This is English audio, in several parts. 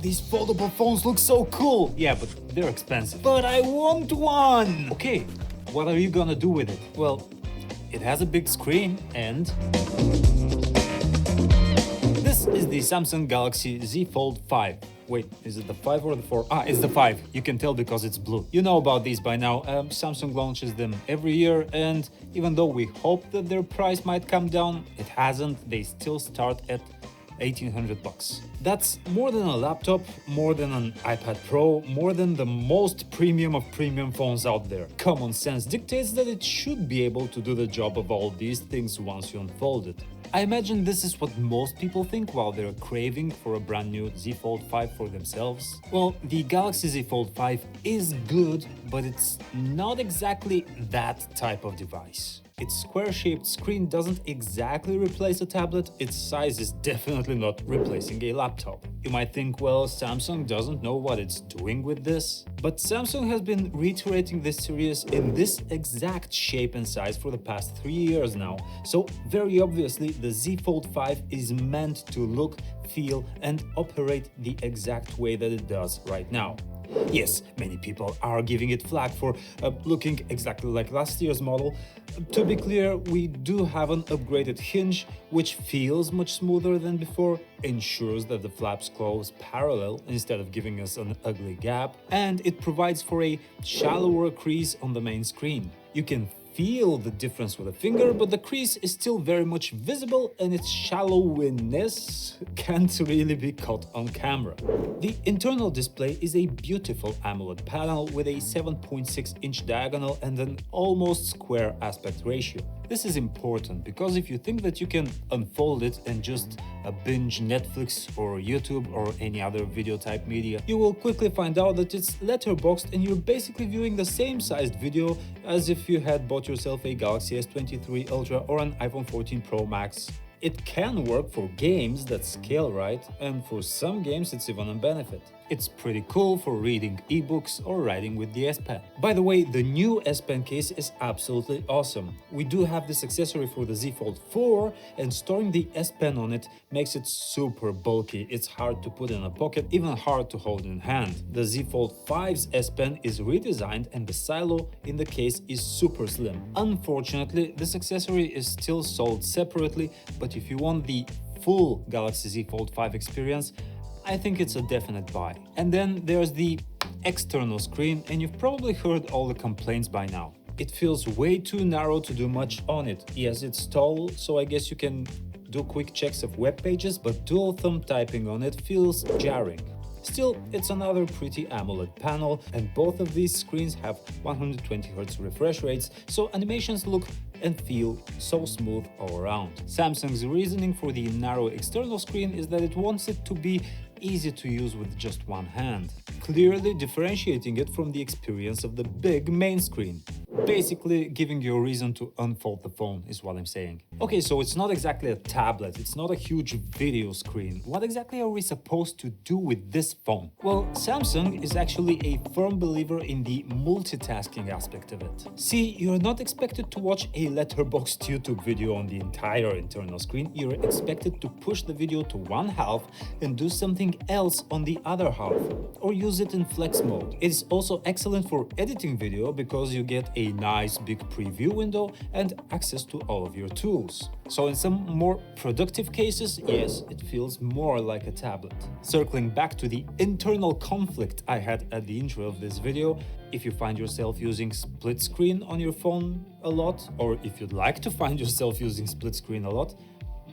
these foldable phones look so cool. Yeah, but they're expensive. But I want one! Okay, what are you gonna do with it? Well, it has a big screen and... This is the Samsung Galaxy Z Fold 5. Wait, is it the 5 or the 4? Ah, it's the 5. You can tell because it's blue. You know about these by now. Samsung launches them every year, and even though we hope that their price might come down, it hasn't. They still start at $1,800. That's more than a laptop, more than an iPad Pro, more than the most premium of premium phones out there. Common sense dictates that it should be able to do the job of all these things once you unfold it. I imagine this is what most people think while they're craving for a brand new Z Fold 5 for themselves. Well, the Galaxy Z Fold 5 is good, but it's not exactly that type of device. Its square-shaped screen doesn't exactly replace a tablet, its size is definitely not replacing a laptop. You might think, well, Samsung doesn't know what it's doing with this. But Samsung has been reiterating this series in this exact shape and size for the past 3 years now, so very obviously the Z Fold 5 is meant to look, feel and operate the exact way that it does right now. Yes, many people are giving it flack for looking exactly like last year's model. To be clear, we do have an upgraded hinge, which feels much smoother than before, ensures that the flaps close parallel instead of giving us an ugly gap, and it provides for a shallower crease on the main screen. You can feel the difference with a finger, but the crease is still very much visible and its shallowiness can't really be caught on camera. The internal display is a beautiful AMOLED panel with a 7.6-inch diagonal and an almost square aspect ratio. This is important because if you think that you can unfold it and just binge Netflix or YouTube or any other video type media, you will quickly find out that it's letterboxed and you're basically viewing the same sized video as if you had bought yourself a Galaxy S23 Ultra or an iPhone 14 Pro Max. It can work for games that scale right, and for some games it's even a benefit. It's pretty cool for reading ebooks or writing with the S Pen. By the way, the new S Pen case is absolutely awesome. We do have this accessory for the Z Fold 4, and storing the S Pen on it makes it super bulky. It's hard to put in a pocket, even hard to hold in hand. The Z Fold 5's S Pen is redesigned and the silo in the case is super slim. Unfortunately, this accessory is still sold separately, but if you want the full Galaxy Z Fold 5 experience, I think it's a definite buy. And then there's the external screen, and you've probably heard all the complaints by now. It feels way too narrow to do much on it. Yes, it's tall, so I guess you can do quick checks of web pages, but dual thumb typing on it feels jarring. Still, it's another pretty AMOLED panel, and both of these screens have 120Hz refresh rates, so animations look and feel so smooth all around. Samsung's reasoning for the narrow external screen is that it wants it to be easy to use with just one hand, clearly differentiating it from the experience of the big main screen. Basically giving you a reason to unfold the phone is what I'm saying. Okay, so it's not exactly a tablet, it's not a huge video screen. What exactly are we supposed to do with this phone? Well, Samsung is actually a firm believer in the multitasking aspect of it. See, you're not expected to watch a letterboxed YouTube video on the entire internal screen, you're expected to push the video to one half and do something else on the other half, or use it in flex mode. It is also excellent for editing video because you get a nice big preview window and access to all of your tools. So in some more productive cases, yes, it feels more like a tablet. Circling back to the internal conflict I had at the intro of this video, if you find yourself using split screen on your phone a lot, or if you'd like to find yourself using split screen a lot,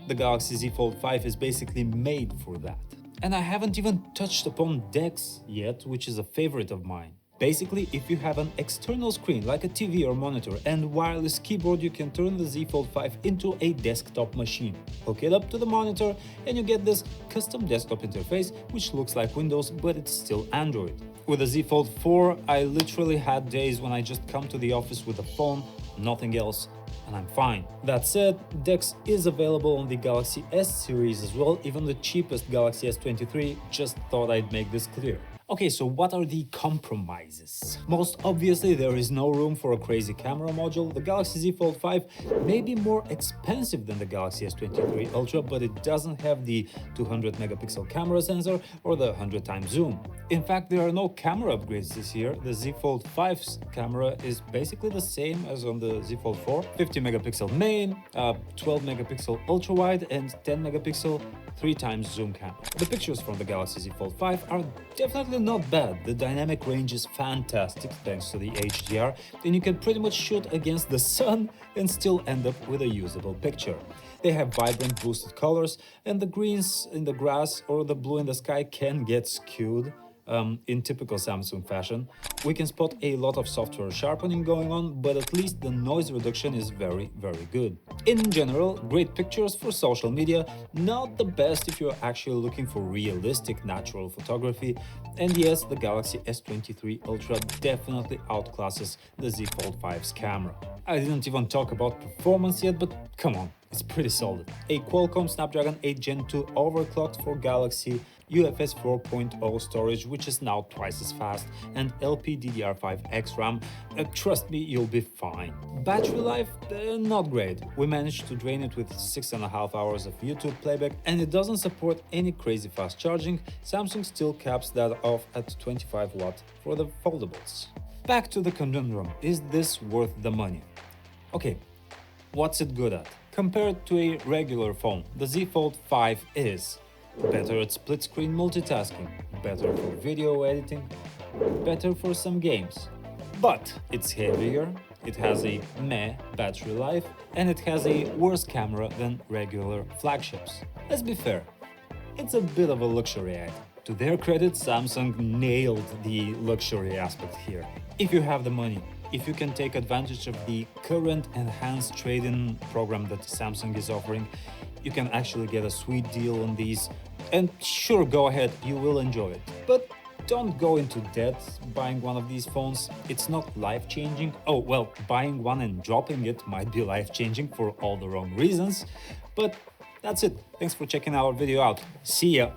the Galaxy Z Fold 5 is basically made for that. And I haven't even touched upon DeX yet, which is a favorite of mine. Basically, if you have an external screen like a TV or monitor and wireless keyboard, you can turn the Z Fold 5 into a desktop machine. Hook it up to the monitor and you get this custom desktop interface which looks like Windows, but it's still Android. With the Z Fold 4, I literally had days when I just come to the office with a phone, nothing else, and I'm fine. That said, DeX is available on the Galaxy S series as well, even the cheapest Galaxy S23, just thought I'd make this clear. Okay, so what are the compromises? Most obviously, there is no room for a crazy camera module. The Galaxy Z Fold 5 may be more expensive than the Galaxy S23 Ultra, but it doesn't have the 200 megapixel camera sensor or the 100 times zoom. In fact, there are no camera upgrades this year. The Z Fold 5's camera is basically the same as on the Z Fold 4. 50 megapixel main, 12 megapixel ultra wide and 10 megapixel 3 times zoom camera. The pictures from the Galaxy Z Fold 5 are definitely not bad. The dynamic range is fantastic thanks to the HDR, and you can pretty much shoot against the sun and still end up with a usable picture. They have vibrant boosted colors, and the greens in the grass or the blue in the sky can get skewed. In typical Samsung fashion. We can spot a lot of software sharpening going on, but at least the noise reduction is very good. In general, great pictures for social media, not the best if you're actually looking for realistic natural photography. And yes, the Galaxy S23 Ultra definitely outclasses the Z Fold 5's camera. I didn't even talk about performance yet, but come on, it's pretty solid. A Qualcomm Snapdragon 8 Gen 2 overclocked for Galaxy, UFS 4.0 storage, which is now twice as fast, and LPDDR5X RAM. Trust me, you'll be fine. Battery life, not great. We managed to drain it with 6.5 hours of YouTube playback, and it doesn't support any crazy fast charging. Samsung still caps that off at 25 watt for the foldables. Back to the conundrum, is this worth the money? Okay, what's it good at? Compared to a regular phone, the Z Fold 5 is better at split-screen multitasking, better for video editing, better for some games. But it's heavier, it has a meh battery life, and it has a worse camera than regular flagships. Let's be fair, it's a bit of a luxury item. To their credit, Samsung nailed the luxury aspect here. If you have the money, if you can take advantage of the current enhanced trade-in program that Samsung is offering, you can actually get a sweet deal on these. And sure, go ahead, you will enjoy it. But don't go into debt buying one of these phones. It's not life-changing. Oh, well, buying one and dropping it might be life-changing for all the wrong reasons. But that's it. Thanks for checking our video out. See ya!